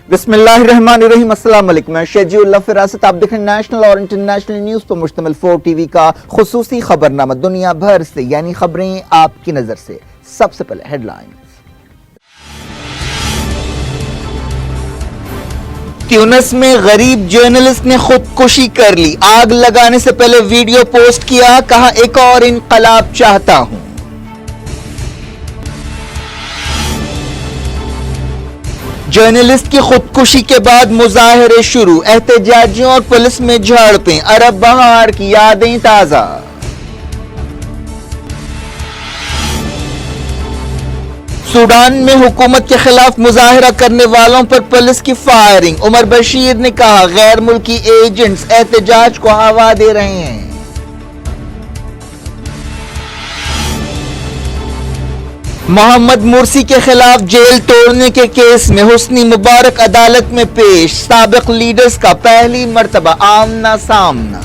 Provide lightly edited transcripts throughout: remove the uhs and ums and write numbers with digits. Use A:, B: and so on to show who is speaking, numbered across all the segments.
A: बिस्मिल्लाहिर्रहमानिर्रहीम। अस्सलाम वालेकुम। मैं शेजी उल्लाह फिरासत। आप देखें नेशनल और इंटरनेशनल न्यूज़ पर मुश्तमिल 4 टीवी का खुसूसी खबरनामा दुनिया भर से, यानी खबरें आपकी नजर से। सबसे पहले हेडलाइंस। ट्यूनिस में गरीब जर्नलिस्ट ने खुदकुशी कर ली। आग लगाने से पहले वीडियो पोस्ट किया, कहा एक और इनकलाब चाहता हूं। जर्नलिस्ट की खुदकुशी के बाद मुजाहरे शुरू, एहतजाजियों और पुलिस में झड़पें, अरब बहार की यादें ताजा। सूडान में हुकूमत के खिलाफ मुजाहरा करने वालों पर पुलिस की फायरिंग, उमर बशीर ने कहा गैर मुल्की एजेंट्स एहतजाज को हवा दे रहे हैं। मोहम्मद मुर्सी के खिलाफ जेल तोड़ने के केस में हुस्नी मुबारक अदालत में पेश, साबिक लीडर्स का पहली मर्तबा आमना सामना।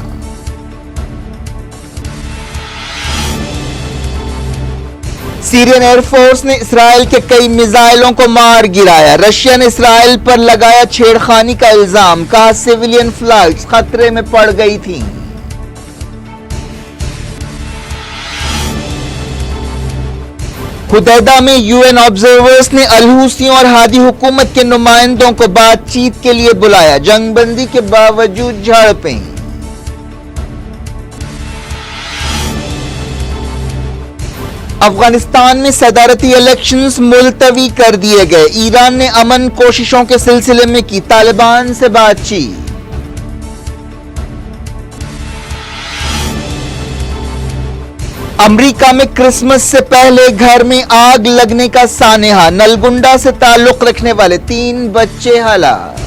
A: सीरियन एयरफोर्स ने इसराइल के कई मिसाइलों को मार गिराया। रशिया ने इसराइल पर लगाया छेड़खानी का इल्जाम, कहा सिविलियन फ्लाइट्स खतरे में पड़ गई थीं। हुदैदा में यूएन ऑब्जर्वर्स ने अलहूसियों और हादी हुकूमत के नुमाइंदों को बातचीत के लिए बुलाया, जंगबंदी के बावजूद झड़पें। अफगानिस्तान में सदारती इलेक्शंस मुलतवी कर दिए गए। ईरान ने अमन कोशिशों के सिलसिले में की तालिबान से बातचीत। अमेरिका में क्रिसमस से पहले घर में आग लगने का सानेहा, नलगुंडा से ताल्लुक रखने वाले 3 बच्चे हलाक।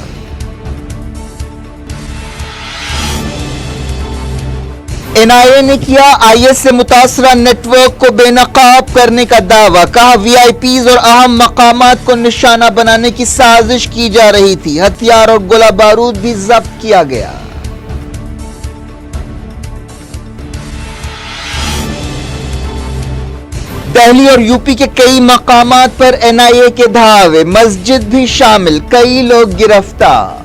A: एनआईए ने किया आईएस से मुतासरा नेटवर्क को बेनकाब करने का दावा, कहा वीआईपीज और अहम मकामात को निशाना बनाने की साजिश की जा रही थी। हथियार और गोला बारूद भी जब्त किया गया। दिल्ली और यूपी के कई मकामात पर एनआईए के धावे, मस्जिद भी शामिल, कई लोग गिरफ्तार।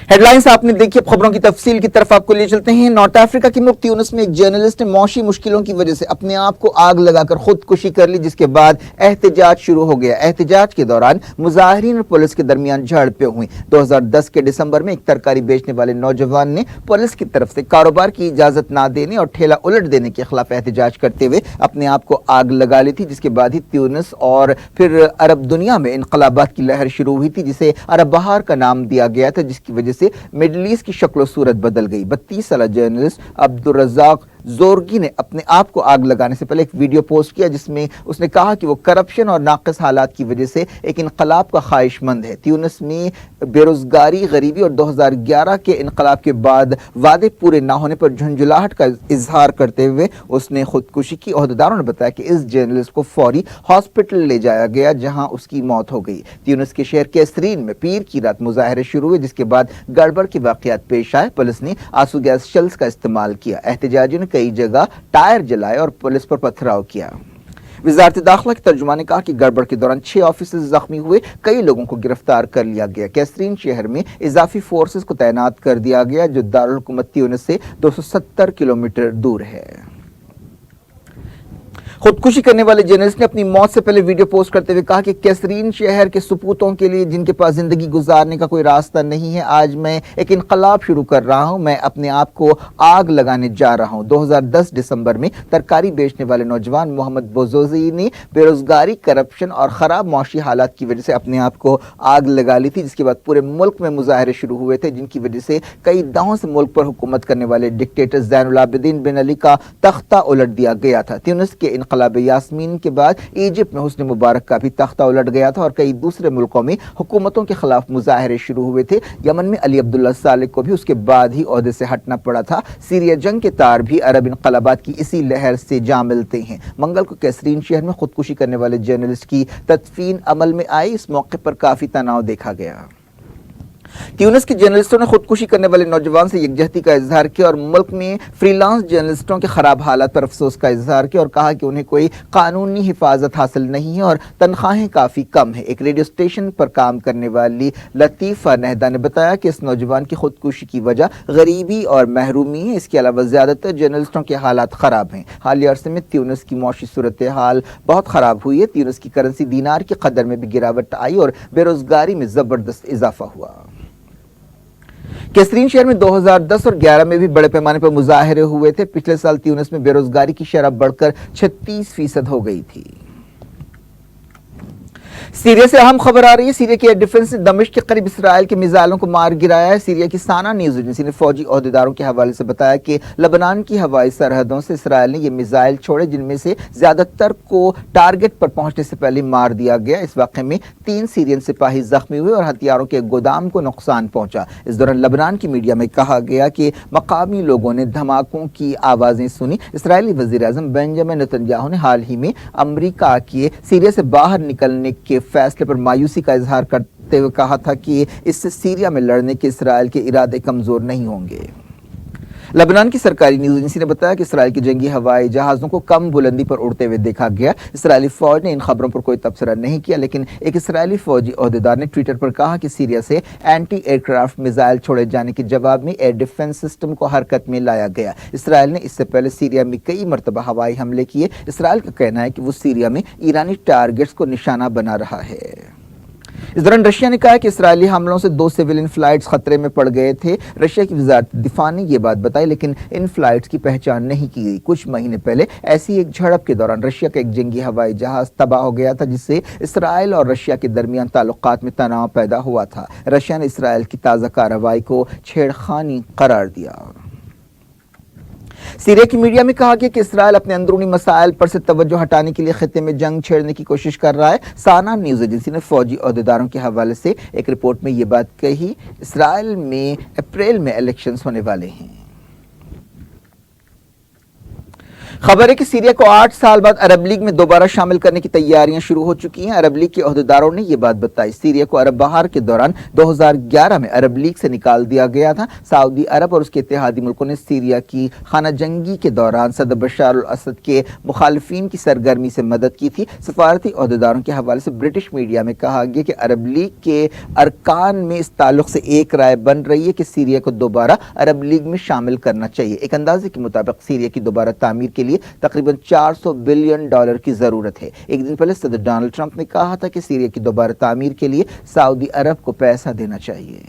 A: हेडलाइंस आपने देखी। अब खबरों की तफसील की तरफ आपको ले चलते हैं। नॉर्थ अफ्रीका के मुल्क ट्यूनिस में एक जर्नलिस्ट ने मौशी मुश्किलों की वजह से अपने आप को आग लगाकर खुदकुशी कर ली, जिसके बाद एहतजाज शुरू हो गया। एहतजाज के दौरान मुजाहिरीन और पुलिस के दरमियान झड़पें हुई। 2010 के दिसंबर में एक तरकारी बेचने वाले नौजवान ने पुलिस की तरफ से कारोबार की इजाजत ना देने और ठेला उलट देने के खिलाफ एहतजाज करते हुए अपने आप को आग लगा ली थी, जिसके बाद ही ट्यूनिस और फिर अरब दुनिया में इनकलाबात की लहर शुरू हुई थी, जिसे अरब बहार का नाम दिया गया था, जिसकी वजह से मिडिल ईस्ट की शक्ल सूरत बदल गई। 32 साल जर्नलिस्ट अब्दुल रज़ाक जोरगी ने अपने आप को आग लगाने से पहले एक वीडियो पोस्ट किया, जिसमें उसने कहा कि वो करप्शन और नाक़िस हालात की वजह से एक इनकलाब का ख्वाहिशमंद है। ट्यूनिस में बेरोजगारी, गरीबी और 2011 के इनकलाब के बाद वादे पूरे ना होने पर झुंझुलाहट का इजहार करते हुए उसने खुदकुशी की। ओहदेदारों ने बताया कि इस जर्नलिस्ट को फौरी हॉस्पिटल ले जाया गया, जहां उसकी मौत हो गई। ट्यूनिस के शहर कैसरीन में पीर की रात मुजाहरे शुरू हुए, जिसके बाद गड़बड़ के वाकयात पेश आए। पुलिस ने आंसू गैस शेल्स का इस्तेमाल किया। एहतजाजियों ने कई जगह टायर जलाए और पुलिस पर पथराव किया। वजारत दाखिला के तर्जुमान ने कहा कि गड़बड़ के दौरान 6 ऑफिसर जख्मी हुए, कई लोगों को गिरफ्तार कर लिया गया। कैसरीन शहर में इजाफी फोर्सेस को तैनात कर दिया गया, जो दारुल हुकूमत ट्यूनिस से 270 किलोमीटर दूर है। खुदकुशी करने वाले जर्नलिस्ट ने अपनी मौत से पहले वीडियो पोस्ट करते हुए कहा कि कैसरीन शहर के सुपूतों के लिए जिनके पास जिंदगी गुजारने का कोई रास्ता नहीं है, आज मैं एक इनकलाब शुरू कर रहा हूं। मैं अपने आप को आग लगाने जा रहा हूं। 2010 दिसंबर में तरकारी बेचने वाले नौजवान मोहम्मद बोजोजी ने बेरोजगारी, करप्शन और खराब मौशी हालात की वजह से अपने आप को आग लगा ली थी, जिसके बाद पूरे मुल्क में मुजाहरे शुरू हुए थे, जिनकी वजह से कई दावों से मुल्क पर हुकूमत करने वाले डिक्टेटर ज़ैनुल आबिदीन बिन अली का तख्ता उलट दिया गया था। ट्यूनिस के इनकलाब यास्मीन के बाद इजिप्ट में हुस्न मुबारक का भी तख्ता उलट गया था और कई दूसरे मुल्कों में हुकूमतों के खिलाफ मुजाहरे शुरू हुए थे। यमन में अली अब्दुल्ला सालेह को भी उसके बाद ही ओहदे से हटना पड़ा था। सीरिया जंग के तार भी अरब इनकलाबात की इसी लहर से जा मिलते हैं। मंगल को कैसरीन शहर में खुदकुशी करने वाले जर्नलिस्ट की तदफीन अमल में आई। इस मौके पर काफी तनाव देखा गया। ट्यूनिस के जर्नलिस्टों ने खुदकुशी करने वाले नौजवान से यकजहती का इजहार किया और मुल्क में फ्रीलांस जर्नलिस्टों के खराब हालात पर अफसोस का इजहार किया और कहा कि उन्हें कोई कानूनी हिफाजत हासिल नहीं है और तनख्वाहें काफ़ी कम है। एक रेडियो स्टेशन पर काम करने वाली लतीफ़ा नहदा ने बताया कि इस नौजवान की खुदकुशी की वजह गरीबी और महरूमी है। इसके अलावा ज़्यादातर जर्नलिस्टों के हालात ख़राब हैं। हालिया अरसे में ट्यूनिस की मौशी सूरत हाल बहुत ख़राब हुई है। ट्यूनिस की करेंसी दीनार की कदर में भी गिरावट आई और बेरोज़गारी में ज़बरदस्त इजाफा हुआ। कैसरीन शहर में 2010 और 11 में भी बड़े पैमाने पर मुजाहरे हुए थे। पिछले साल ट्यूनिस में बेरोजगारी की शरह बढ़कर 36% हो गई थी। सीरिया से अहम खबर आ रही है। सीरिया की एयर डिफेंस ने दमिश्क के करीब इसराइल के मिसाइलों को मार गिराया है। सीरिया की साना न्यूज एजेंसी ने फौजी ओहदेदारों के हवाले से बताया कि लबनान की हवाई सरहदों से इसराइल ने ये मिसाइल छोड़े, जिनमें से ज्यादातर को टारगेट पर पहुंचने से पहले मार दिया गया। इस वाक़े में 3 सीरियन सिपाही जख्मी हुए और हथियारों के गोदाम को नुकसान पहुंचा। इस दौरान लबनान की मीडिया में कहा गया कि मकामी लोगों ने धमाकों की आवाजें सुनी। इसराइली वज़ीर आज़म बेंजामिन नेतन्याहू ने हाल ही में अमेरिका के सीरिया से बाहर निकलने के फैसले पर मायूसी का इजहार करते हुए कहा था कि इससे सीरिया में लड़ने के इसराइल के इरादे कमजोर नहीं होंगे। लबनान की सरकारी न्यूज एजेंसी ने बताया कि इसराइल के जंगी हवाई जहाज़ों को कम बुलंदी पर उड़ते हुए देखा गया। इसराइली फौज ने इन खबरों पर कोई तबसरा नहीं किया, लेकिन एक इसराइली फौजी ओहदेदार ने ट्विटर पर कहा कि सीरिया से एंटी एयरक्राफ्ट मिसाइल छोड़े जाने के जवाब में एयर डिफेंस सिस्टम को हरकत में लाया गया। इसराइल ने इससे पहले सीरिया में कई मरतबा हवाई हमले किए। इसराइल का कहना है कि वो सीरिया में ईरानी टारगेट्स को निशाना बना रहा है। इस दौरान रशिया ने कहा कि इसराइली हमलों से 2 सिविलियन फ्लाइट्स खतरे में पड़ गए थे। रशिया की वजारत दिफा ने यह बात बताई, लेकिन इन फ्लाइट्स की पहचान नहीं की गई। कुछ महीने पहले ऐसी एक झड़प के दौरान रशिया का एक जंगी हवाई जहाज तबाह हो गया था, जिससे इसराइल और रशिया के दरमियान ताल्लुकात में तनाव पैदा हुआ था। रशिया ने इसराइल की ताज़ा कार्रवाई को छेड़खानी करार दिया। सीरिया की मीडिया में कहा गया कि इसराइल अपने अंदरूनी मसाइल पर से तवज्जो हटाने के लिए खित्ते में जंग छेड़ने की कोशिश कर रहा है। साना न्यूज एजेंसी ने फौजी ओहदेदारों के हवाले से एक रिपोर्ट में ये बात कही। इसराइल में अप्रैल में इलेक्शंस होने वाले हैं। खबर है कि सीरिया को 8 साल बाद अरब लीग में दोबारा शामिल करने की तैयारियां शुरू हो चुकी हैं। अरब लीग के ओहदेदारों ने यह बात बताई। सीरिया को अरब बहार के दौरान 2011 में अरब लीग से निकाल दिया गया था। सऊदी अरब और उसके इत्तेहादी मुल्कों ने सीरिया की खाना जंगी के दौरान सदर बशार अल असद के मुखालिफिन की सरगर्मी से मदद की थी। सफारती ओहदेदारों के हवाले से ब्रिटिश मीडिया में कहा गया कि अरब लीग के अरकान में इस ताल्लुक से एक राय बन रही है कि सीरिया को दोबारा अरब लीग में शामिल करना चाहिए। एक अंदाजे के मुताबिक सीरिया की दोबारा तामीर के लिए तकरीबन $400 बिलियन की जरूरत है। एक दिन पहले सदर डोनाल्ड ट्रंप ने कहा था कि सीरिया की दोबारा तामीर के लिए सऊदी अरब को पैसा देना चाहिए।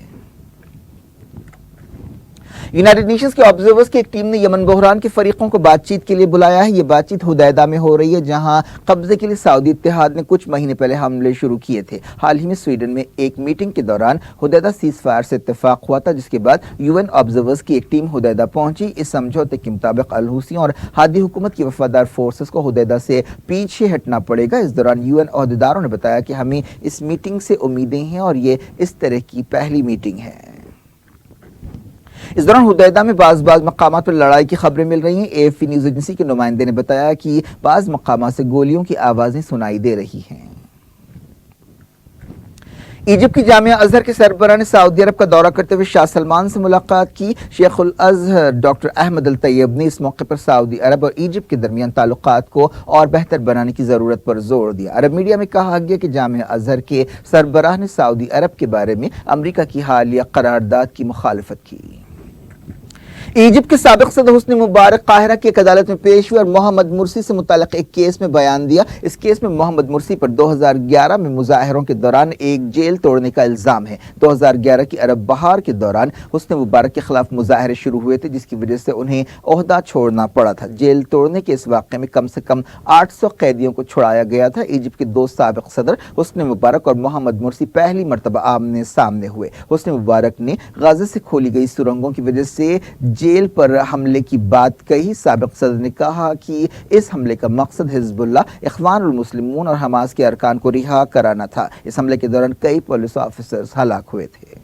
A: यूनाइटेड नेशंस के ऑब्जर्वर्स की एक टीम ने यमन बहरान के फरीकों को बातचीत के लिए बुलाया है। ये बातचीत हुदैदा में हो रही है, जहां कब्जे के लिए सऊदी इत्तेहाद ने कुछ महीने पहले हमले शुरू किए थे। हाल ही में स्वीडन में एक मीटिंग के दौरान हुदैदा सीज फायर से इत्तेफाक हुआ था, जिसके बाद यूएन ऑब्जर्वर्स की एक टीम हुदैदा पहुंची। इस समझौते के मुताबिक अल-हुसियों और हादी हुकूमत की वफादार फोर्सेस को हुदैदा से पीछे हटना पड़ेगा। इस दौरान यूएन ओहदेदारों ने बताया कि हमें इस मीटिंग से उम्मीदें हैं और ये इस तरह की पहली मीटिंग है। इस दौरान हुदैदा में बाज़ मकामात पर लड़ाई की खबरें मिल रही हैं। एएफपी न्यूज एजेंसी के नुमाइंदे ने बताया कि बाज़ मकामात से गोलियों की आवाजें सुनाई दे रही हैं। इजिप्ट की जामिया अजहर के सरबराह ने सऊदी अरब का दौरा करते हुए शाह सलमान से मुलाकात की। शेखुल अजहर डॉक्टर अहमद अल तैयब ने इस मौके पर सऊदी अरब और इजिप्ट के दरमियान ताल्लुकात को और बेहतर बनाने की जरूरत पर जोर दिया। अरब मीडिया में कहा गया कि जामिया अजहर के सरबराह ने सऊदी अरब के बारे में अमरीका की हालिया करारदाद की मुखालफत की। इजिप्ट के साबिक सदर हुस्न मुबारक काहिरा की एक अदालत में पेश हुए और मोहम्मद मुर्सी से मुताल्लिक एक केस में बयान दिया। इस केस में मोहम्मद मुर्सी पर 2011 में मुजाहरों के दौरान एक जेल तोड़ने का इल्जाम है। 2011 की अरब बहार के दौरान हुस्न मुबारक के खिलाफ मुजाहरे शुरू हुए थे, जिसकी वजह से उन्हें ओहदा छोड़ना पड़ा था। जेल तोड़ने के इस वाक़े में कम से कम 800 कैदियों को छुड़ाया गया था। इजिप्ट के 2 साबिक सदर हुस्न मुबारक और मोहम्मद मुर्सी पहली मरतबा आमने सामने हुए। हुस्न मुबारक ने गाजा से खोली गई सुरंगों की वजह से जेल पर हमले की बात कही। साबिक सदर ने कहा कि इस हमले का मकसद हिजबुल्लाह, इख्वानुल मुस्लिमून और हमास के अरकान को रिहा कराना था। इस हमले के दौरान कई पुलिस ऑफिसर्स हलाक हुए थे।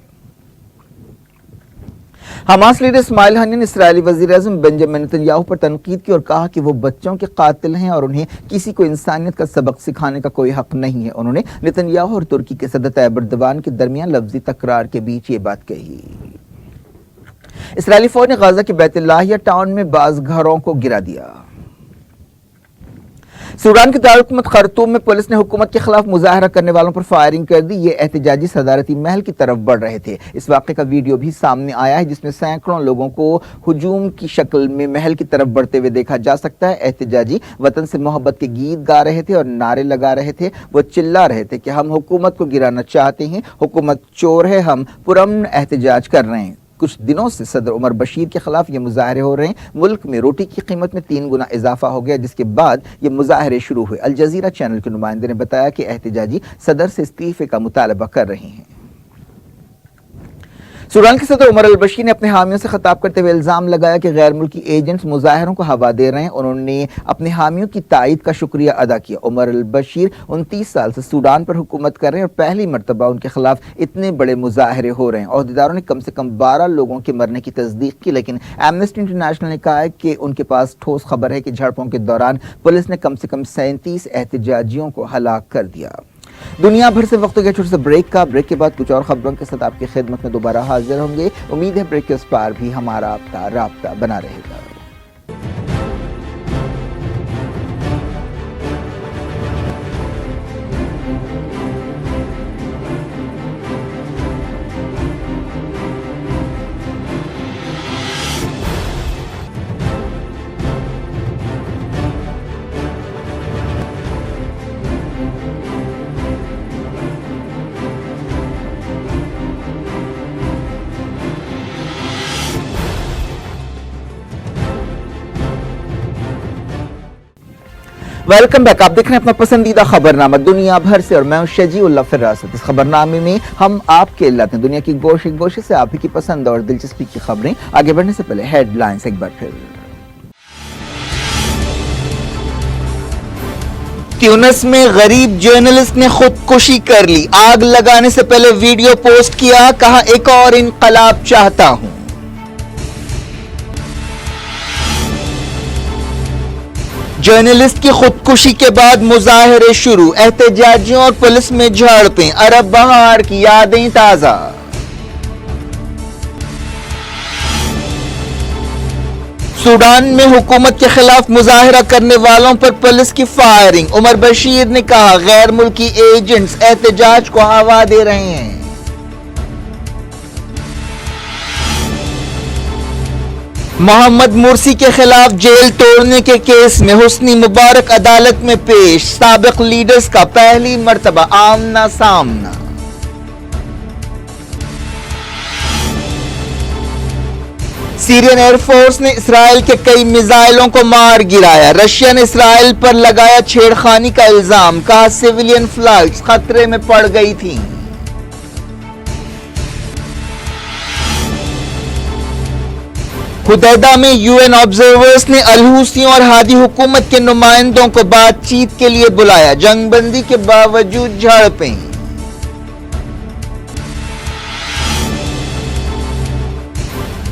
A: हमास लीडर इस्माइल हनिया ने इसराइली वज़ीर-ए-आज़म बेंजामिन नेतन्याहू पर तनकीद की और कहा कि वो बच्चों के कातिल हैं और उन्हें किसी को इंसानियत का सबक सिखाने का कोई हक नहीं है। उन्होंने नेतन्याहू और तुर्की के सदर तैयब एर्दोगान के दरमियान लफ्जी तकरार के बीच ये बात कही। इसराइली फौज ने गाजा के बैतुल्लाहिया टाउन में बाज घरों को गिरा दिया। सूडान के दारुल-हुकूमत खर्तूम में पुलिस ने हुकूमत के खिलाफ मुजाहरा करने वालों पर फायरिंग कर दी। ये एहतजाजी सदारती महल की तरफ बढ़ रहे थे। इस वाक़े का वीडियो भी सामने आया है जिसमें सैकड़ों लोगों को हुजूम की शक्ल में महल की तरफ बढ़ते हुए देखा जा सकता है। एहतजाजी वतन से मोहब्बत के गीत गा रहे थे और नारे लगा रहे थे। वो चिल्ला रहे थे कि हम हुकूमत को गिराना चाहते हैं, हुकूमत चोर है, हम पुरअमन एहतजाज कर रहे हैं। कुछ दिनों से सदर उमर बशीर के खिलाफ ये मुजाहरे हो रहे हैं। मुल्क में रोटी की कीमत में 3 गुना इजाफा हो गया, जिसके बाद ये मुजाहरे शुरू हुए। अल जजीरा चैनल के नुमाइंदे ने बताया कि एहतजाजी सदर से इस्तीफे का मुतालबा कर रहे हैं। सूडान के सदर उमर अल बशीर ने अपने हामियों से खिताब करते हुए इल्जाम लगाया कि गैर मुल्की एजेंट्स मुजाहरों को हवा दे रहे हैं। उन्होंने अपने हामियों की तायद का शुक्रिया अदा किया। उमर अल बशीर 29 साल से सूडान पर हुकूमत कर रहे हैं और पहली मरतबा उनके खिलाफ इतने बड़े मुजाहरे हो रहे हैं। अहदेदारों ने कम से कम 12 लोगों के मरने की तस्दीक की, लेकिन एमनेस्टी इंटरनेशनल ने कहा है कि उनके पास ठोस खबर है कि झड़पों के दौरान पुलिस ने कम से कम 37 एहतजाजियों को हलाक कर दिया। दुनिया भर से वक्त हो गया छोटे से ब्रेक का। ब्रेक के बाद कुछ और खबरों के साथ आपकी खिदमत में दोबारा हाजिर होंगे। उम्मीद है ब्रेक के उस पार भी हमारा आपका राब्ता बना रहेगा। Welcome back. आप देख रहे हैं अपना पसंदीदा खबरनामा दुनिया भर से और मैं हूं शजीउल्लाह फिरासत। इस खबरनामे में हम आपके लाते हैं दुनिया की गोशे गोशे से आप ही की पसंद और दिलचस्पी की खबरें। आगे बढ़ने से पहले हेडलाइंस एक बार फिर। ट्यूनिस में गरीब जर्नलिस्ट ने खुदकुशी कर ली। आग लगाने से पहले वीडियो पोस्ट किया, कहा एक और इनकलाब चाहता हूं। जर्नलिस्ट की खुदकुशी के बाद मुजाहरे शुरू, एहतजाजियों और पुलिस में झड़पें, अरब बहार की यादें ताजा। सूडान में हुकूमत के खिलाफ मुजाहरा करने वालों पर पुलिस की फायरिंग। उमर बशीर ने कहा गैर मुल्की एजेंट्स एहतजाज को हवा दे रहे हैं। मोहम्मद मुर्सी के खिलाफ जेल तोड़ने के केस में हुस्नी मुबारक अदालत में पेश। साबिक लीडर्स का पहली मर्तबा आमना सामना। सीरियन एयरफोर्स ने इसराइल के कई मिसाइलों को मार गिराया। रशिया ने इसराइल पर लगाया छेड़खानी का इल्जाम, कहा सिविलियन फ्लाइट्स खतरे में पड़ गई थीं। हुदैदा में यूएन ऑब्जर्वर्स ने अल-हुसियों और हादी हुकूमत के नुमाइंदों को बातचीत के लिए बुलाया। जंगबंदी के बावजूद झड़पें।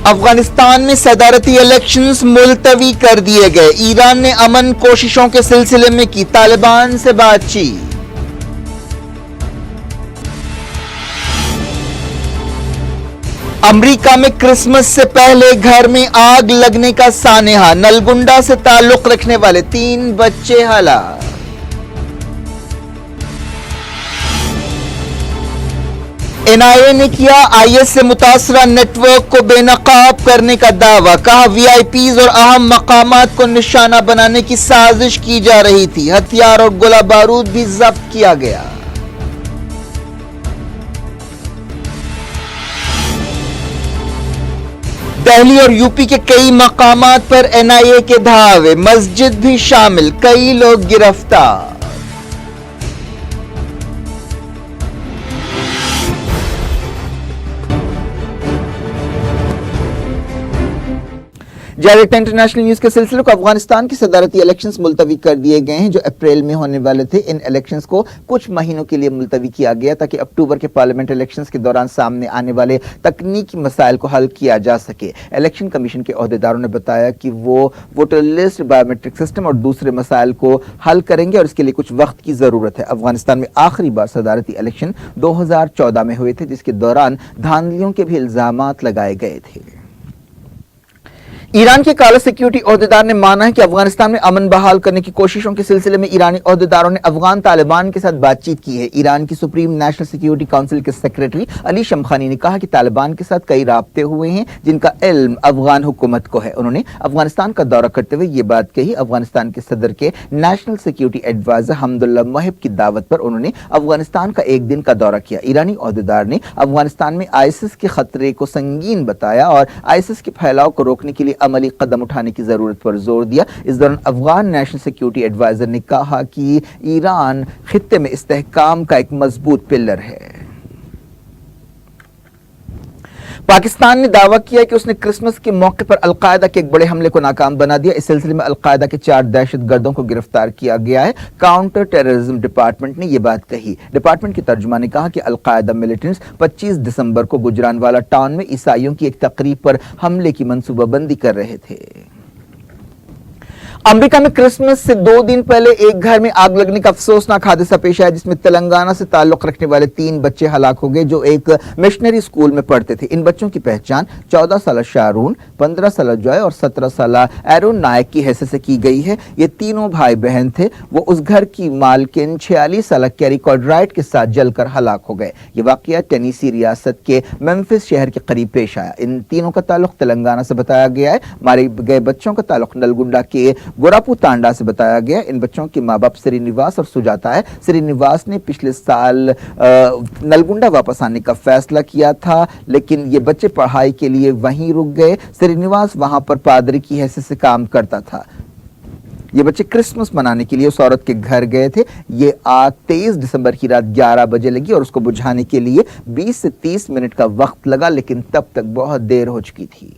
A: अफगानिस्तान में सदारती इलेक्शंस मुलतवी कर दिए गए। ईरान ने अमन कोशिशों के सिलसिले में की तालिबान से बातचीत। अमेरिका में क्रिसमस से पहले घर में आग लगने का सानेहा। नलगुंडा से ताल्लुक रखने वाले 3 बच्चे हलाक। एनआईए ने किया आईएस से मुतासरा नेटवर्क को बेनकाब करने का दावा, कहा वीआईपीज और अहम मकामात को निशाना बनाने की साजिश की जा रही थी। हथियार और गोला बारूद भी जब्त किया गया। दिल्ली और यूपी के कई मकामात पर एनआईए के धावे, मस्जिद भी शामिल, कई लोग गिरफ्तार। डायरेक्ट इंटरनेशनल न्यूज के सिलसिले को अफगानिस्तान की सदारती इलेक्शंस मुलतवी कर दिए गए हैं जो अप्रैल में होने वाले थे। इन इलेक्शंस को कुछ महीनों के लिए मुलतवी किया गया ताकि अक्टूबर के पार्लियामेंट इलेक्शंस के दौरान सामने आने वाले तकनीकी मसाइल को हल किया जा सके। इलेक्शन कमीशन के ओहदेदारों ने बताया कि वो वोटर लिस्ट, बायोमेट्रिक सिस्टम और दूसरे मसाइल को हल करेंगे और इसके लिए कुछ वक्त की जरूरत है। अफगानिस्तान में आखिरी बार सदारती इलेक्शन 2014 में हुए थे जिसके दौरान धांधलियों के भी इल्जामात लगाए गए थे। ईरान के काला सिक्योरिटी ओहदेदार ने माना है कि अफगानिस्तान में अमन बहाल करने की कोशिशों के सिलसिले में ईरानी ओहदेदारों ने अफगान तालिबान के साथ बातचीत की है। ईरान की सुप्रीम नेशनल सिक्योरिटी काउंसिल के सेक्रेटरी अली शमखानी ने कहा कि तालिबान के साथ कई राब्ते हुए हैं जिनका इल्म अफगान हुकूमत को है। उन्होंने अफगानिस्तान का दौरा करते हुए ये बात कही। अफगानिस्तान के सदर के national security adviser Hamdullah Mohib की दावत पर उन्होंने अफगानिस्तान का एक दिन का दौरा किया। ईरानी ओहदेदार ने अफगानिस्तान में आईसिस के खतरे को संगीन बताया और आईसिस के फैलाव को रोकने के लिए अमली कदम उठाने की जरूरत पर जोर दिया। इस दौरान अफगान नेशनल सिक्योरिटी एडवाइजर ने कहा कि ईरान खित्ते में इस्तेहकाम का एक मजबूत पिलर है। पाकिस्तान ने दावा किया कि उसने क्रिसमस के मौके पर अलकायदा के एक बड़े हमले को नाकाम बना दिया। इस सिलसिले में अलकायदा के 4 दहशतगर्दों को गिरफ्तार किया गया है। काउंटर टेररिज्म डिपार्टमेंट ने यह बात कही। डिपार्टमेंट के तर्जुमा ने कहा कि अलकायदा मिलिटेंट्स 25 दिसंबर को गुजरानवाला टाउन में ईसाइयों की एक तकरीब पर हमले की मंसूबाबंदी कर रहे थे। अमेरिका में क्रिसमस से 2 दिन पहले एक घर में आग लगने का अफसोसनाक हादसा पेश आया जिसमें तेलंगाना से ताल्लुक रखने वाले 3 बच्चे हलाक हो गए जो एक मिशनरी स्कूल में पढ़ते थे। इन बच्चों की पहचान 14 साल शारून, 15 साल जॉय और 17 साल एरोन नायक की हैसियत से की गई है। ये तीनों भाई बहन थे। वो उस घर की मालकिन 46 साल कैरी कॉर्डराइट के साथ जलकर हलाक हो गए। ये वाकया टेनेसी रियासत के मेम्फिस शहर के करीब पेश आया। इन तीनों का ताल्लुक तेलंगाना से बताया गया है। मारे गए बच्चों का ताल्लुक नलगुंडा के गोरापू तांडा से बताया गया। इन बच्चों के माँ बाप श्रीनिवास और सुजाता है। श्रीनिवास ने पिछले साल नलगुंडा वापस आने का फैसला किया था लेकिन ये बच्चे पढ़ाई के लिए वहीं रुक गए। श्रीनिवास वहां पर पादरी की हैसियत से काम करता था। ये बच्चे क्रिसमस मनाने के लिए उस औरत के घर गए थे। ये आग 23 दिसंबर की रात 11 बजे लगी और उसको बुझाने के लिए 20 से 30 मिनट का वक्त लगा लेकिन तब तक बहुत देर हो चुकी थी।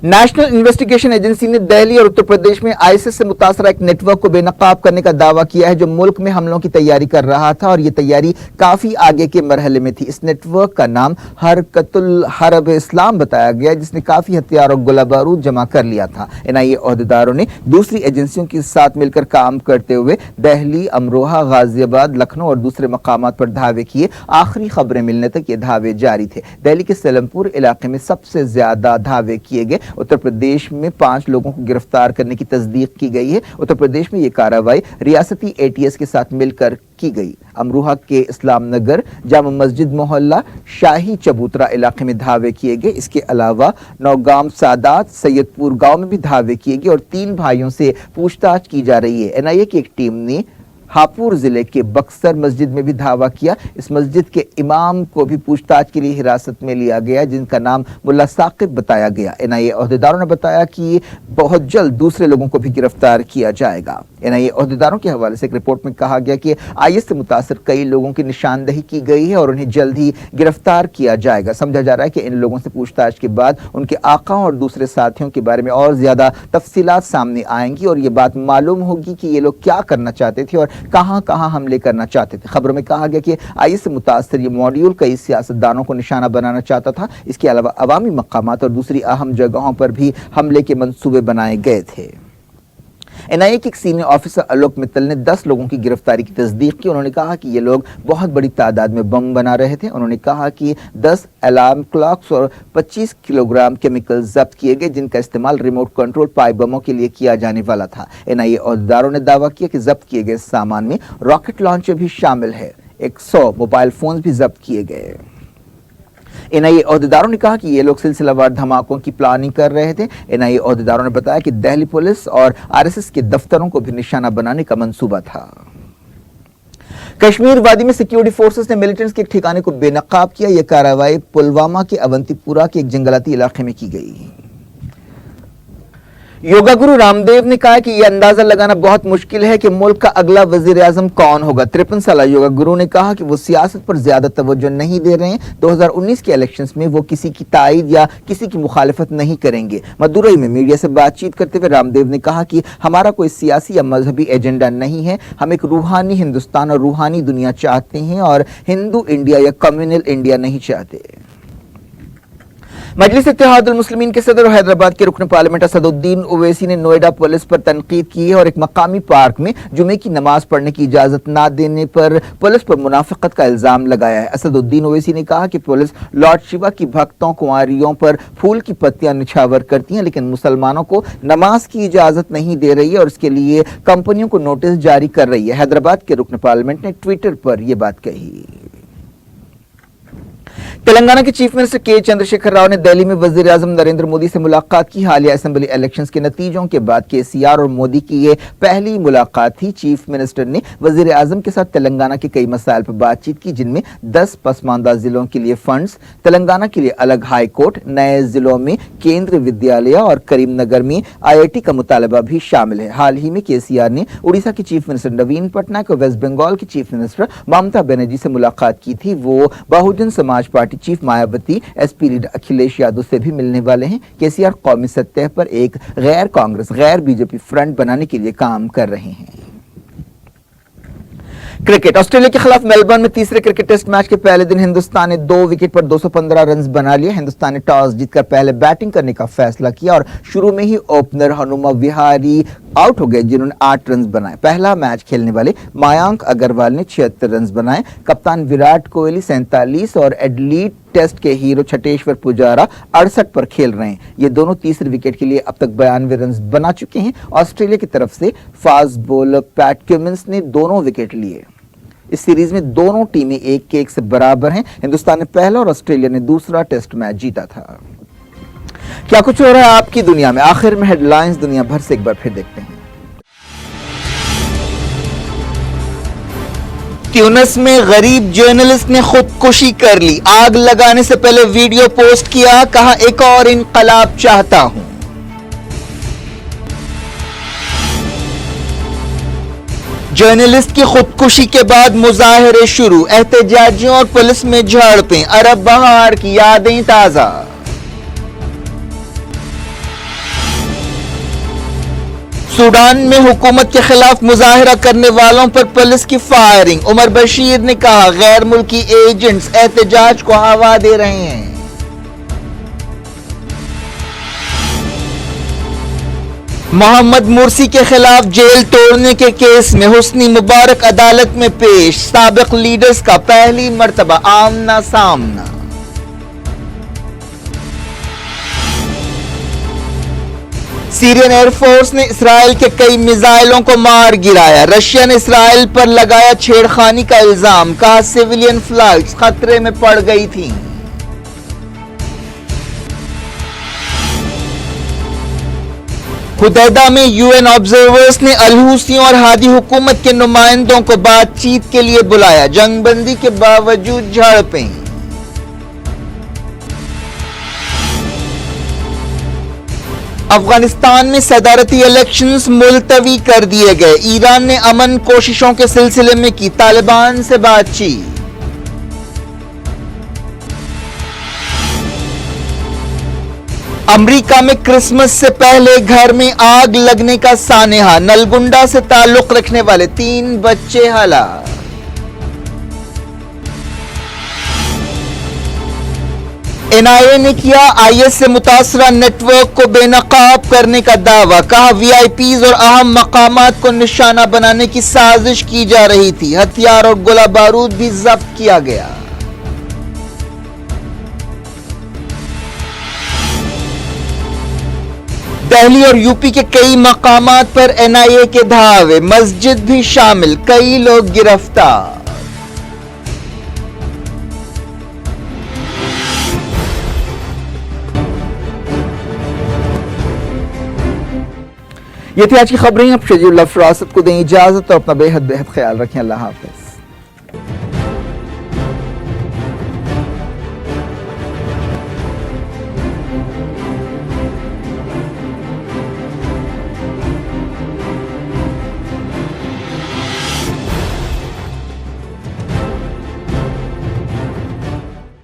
A: नेशनल इन्वेस्टिगेशन एजेंसी ने दिल्ली और उत्तर प्रदेश में आईसिस से मुतासरा एक नेटवर्क को बेनकाब करने का दावा किया है जो मुल्क में हमलों की तैयारी कर रहा था और ये तैयारी काफी आगे के मरहले में थी। इस नेटवर्क का नाम हरकतुल हरब इस्लाम बताया गया जिसने काफी हथियार और गोला बारूद जमा कर लिया था। एनआईए ओहदेदारों ने दूसरी एजेंसियों के साथ मिलकर काम करते हुए दिल्ली, अमरोहा, गाजियाबाद, लखनऊ और दूसरे मकामात पर धावे किए। आखिरी खबरें मिलने तक ये धावे जारी थे। दिल्ली के सलेमपुर इलाके में सबसे ज्यादा धावे किए गए। उत्तर प्रदेश में 5 लोगों को गिरफ्तार करने की तस्दीक की गई है। उत्तर प्रदेश में यह कार्रवाई रियासती एटीएस के साथ मिलकर की गई। अमरोहा के इस्लाम नगर, जामा मस्जिद मोहल्ला, शाही चबूतरा इलाके में धावे किए गए। इसके अलावा नौगाम, सादात, सैयदपुर गांव में भी धावे किए गए और 3 भाइयों से पूछताछ की जा रही है। एनआईए की एक टीम ने हापुड़ जिले के बक्सर मस्जिद में भी धावा किया। इस मस्जिद के इमाम को भी पूछताछ के लिए हिरासत में लिया गया जिनका नाम मुल्ला साकिब बताया गया। एनआईए ओहदेदारों ने बताया कि बहुत जल्द दूसरे लोगों को भी गिरफ्तार किया जाएगा। एनआईए ओहदेदारों के हवाले से एक रिपोर्ट में कहा गया कि आईएस से मुतासर कई लोगों की निशानदही की गई है और उन्हें जल्द ही गिरफ्तार किया जाएगा। समझा जा रहा है कि इन लोगों से पूछताछ के बाद उनके आका और दूसरे साथियों के बारे में और ज्यादा तफसीलात सामने आएंगी और ये बात मालूम होगी कि ये लोग क्या करना चाहते थे और कहां कहां हमले करना चाहते थे। खबरों में कहा गया कि आईएस से मुतासर ये मॉड्यूल कई सियासतदानों को निशाना बनाना चाहता था। इसके अलावा अवामी मकामात और दूसरी अहम जगहों पर भी हमले के मंसूबे बनाए गए थे। एनआईए के एक सीनियर ऑफिसर आलोक मित्तल ने 10 लोगों की गिरफ्तारी की तस्दीक की। उन्होंने कहा कि ये लोग बहुत बड़ी तादाद में बम बना रहे थे। उन्होंने कहा कि 10 अलार्म क्लॉक्स और 25 किलोग्राम केमिकल जब्त किए गए जिनका इस्तेमाल रिमोट कंट्रोल पाइप बमों के लिए किया जाने वाला था। एनआईए ओहदेदारों ने दावा किया कि जब्त किए गए सामान में रॉकेट लॉन्चर भी शामिल है। 100 मोबाइल फोन भी जब्त किए गए। एनआईए ओहदेदारों ने कहा कि ये लोग सिलसिलावार धमाकों की प्लानिंग कर रहे थे। एनआईए ओहदेदारों ने बताया कि दिल्ली पुलिस और आरएसएस के दफ्तरों को भी निशाना बनाने का मंसूबा था। कश्मीर वादी में सिक्योरिटी फोर्सेस ने मिलिटेंट्स के एक ठिकाने को बेनकाब किया। यह कार्रवाई पुलवामा के अवंतीपुरा के एक जंगलाती इलाके में की गई। योगा गुरु रामदेव ने कहा कि यह अंदाजा लगाना बहुत मुश्किल है कि मुल्क का अगला वजीर आजम कौन होगा। 53 साल योगा गुरु ने कहा कि वो सियासत पर ज्यादा तवज्जो नहीं दे रहे हैं। 2019 के इलेक्शंस में वो किसी की तायद या किसी की मुखालिफत नहीं करेंगे। मदुरई में मीडिया से बातचीत करते हुए रामदेव ने कहा कि हमारा कोई सियासी या मजहबी एजेंडा नहीं है। हम एक रूहानी हिंदुस्तान और रूहानी दुनिया चाहते हैं और हिंदू इंडिया या कम्युनल इंडिया नहीं चाहते। मजलिस इत्तेहादुल मुस्लिमीन के सदर और हैदराबाद के रुकन पार्लियामेंट असदुद्दीन ओवैसी ने नोएडा पुलिस पर तनकीद की है और एक मकामी पार्क में जुमे की नमाज पढ़ने की इजाजत न देने पर पुलिस पर मुनाफिकत का इल्जाम लगाया है। असदुद्दीन ओवैसी ने कहा कि पुलिस लॉर्ड शिवा की भक्तों कुंवारियों पर फूल की पत्तियां निछावर करती हैं, लेकिन मुसलमानों को नमाज की इजाजत नहीं दे रही है और इसके लिए कंपनियों को नोटिस जारी कर रही है। हैदराबाद के रुकन पार्लियामेंट ने ट्विटर पर यह बात कही। तेलंगाना के चीफ मिनिस्टर के चंद्रशेखर राव ने दिल्ली में वजीर आजम नरेंद्र मोदी से मुलाकात की। हालिया असेंबली इलेक्शंस के नतीजों के बाद केसीआर और मोदी की ये पहली मुलाकात थी। चीफ मिनिस्टर ने वजीर आजम के साथ तेलंगाना के कई मसाइल पर बातचीत की, जिनमें 10 पसमानदा जिलों के लिए फंड्स, तेलंगाना के लिए अलग हाई कोर्ट, नए जिलों में केंद्रीय विद्यालय और करीमनगर में IIT का मुतालबा भी शामिल है। हाल ही में केसीआर ने उड़ीसा के चीफ मिनिस्टर नवीन पटनायक और वेस्ट बंगाल की चीफ मिनिस्टर ममता बनर्जी से मुलाकात की थी। वो Bahujan Samaj party chief Mayawati, SP leader Akhilesh Yadav से भी मिलने वाले हैं। केसीआर कौमी सतह पर एक गैर कांग्रेस गैर बीजेपी फ्रंट बनाने के लिए काम कर रहे हैं। क्रिकेट, ऑस्ट्रेलिया के खिलाफ मेलबर्न में तीसरे क्रिकेट टेस्ट मैच के पहले दिन हिंदुस्तान ने 2 विकेट पर 215 रन बना लिए। हिंदुस्तान ने टॉस जीतकर पहले बैटिंग करने का फैसला किया और शुरू में ही ओपनर हनुमा विहारी आउट हो गए, जिन्होंने 8 रन बनाए। पहला मैच खेलने वाले मयांक अग्रवाल ने 76 रन बनाए। कप्तान विराट कोहली 47 और एडलीड टेस्ट के हीरो छटेश्वर पुजारा 68 पर खेल रहे हैं। ये दोनों तीसरे विकेट के लिए अब तक 92 रन बना चुके हैं। ऑस्ट्रेलिया की तरफ से फास्ट बॉलर पैट कमिंस ने दोनों विकेट लिए। इस सीरीज में दोनों टीमें 1-1 से बराबर हैं। हिंदुस्तान ने पहला और ऑस्ट्रेलिया ने दूसरा टेस्ट मैच जीता था। क्या कुछ हो रहा है आपकी दुनिया में, आखिर में हेडलाइंस दुनिया भर से एक बार फिर देखते हैं। ट्यूनिस में गरीब जर्नलिस्ट ने खुदकुशी कर ली। आग लगाने से पहले वीडियो पोस्ट किया, कहा एक और इनकलाब चाहता हूं। जर्नलिस्ट की खुदकुशी के बाद मुजाहिरे शुरू, एहतजाजियों और पुलिस में झड़पें, अरब बहार की यादें ताजा। सूडान में हुकूमत के खिलाफ मुजाहिरा करने वालों पर पुलिस की फायरिंग। उमर बशीर ने कहा गैर मुल्की एजेंट्स एहतजाज को हवा दे रहे हैं। मोहम्मद मुर्सी के खिलाफ जेल तोड़ने के केस में हुस्नी मुबारक अदालत में पेश। साबिक लीडर्स का पहली मर्तबा आमना सामना। सीरियन एयरफोर्स ने इसराइल के कई मिसाइलों को मार गिराया। रशिया ने इसराइल पर लगाया छेड़खानी का इल्जाम, कहा सिविलियन फ्लाइट्स खतरे में पड़ गई थीं। हुदैदा में यूएन ऑब्जर्वर्स ने अलहूसियों और हादी हुकूमत के नुमाइंदों को बातचीत के लिए बुलाया। जंगबंदी के बावजूद झड़पें। अफगानिस्तान में सदारती इलेक्शंस मुलतवी कर दिए गए। ईरान ने अमन कोशिशों के सिलसिले में की तालिबान से बातचीत। अमेरिका में क्रिसमस से पहले घर में आग लगने का सानेहा। नलगुंडा से ताल्लुक रखने वाले 3 बच्चे हलाक। NIA ने किया IS से मुतासरा नेटवर्क को बेनकाब करने का दावा, कहा VIPs और अहम मकामात को निशाना बनाने की साजिश की जा रही थी। हथियार और गोला बारूद भी जब्त किया गया। दिल्ली और यूपी के कई मकामात पर NIA के धावे, मस्जिद भी शामिल, कई लोग गिरफ्तार। ये थी आज की खबरें। अब शजीउल्लाह फरासत को दें इजाजत और अपना बेहद ख्याल रखें। अल्लाह हाफ़िज़।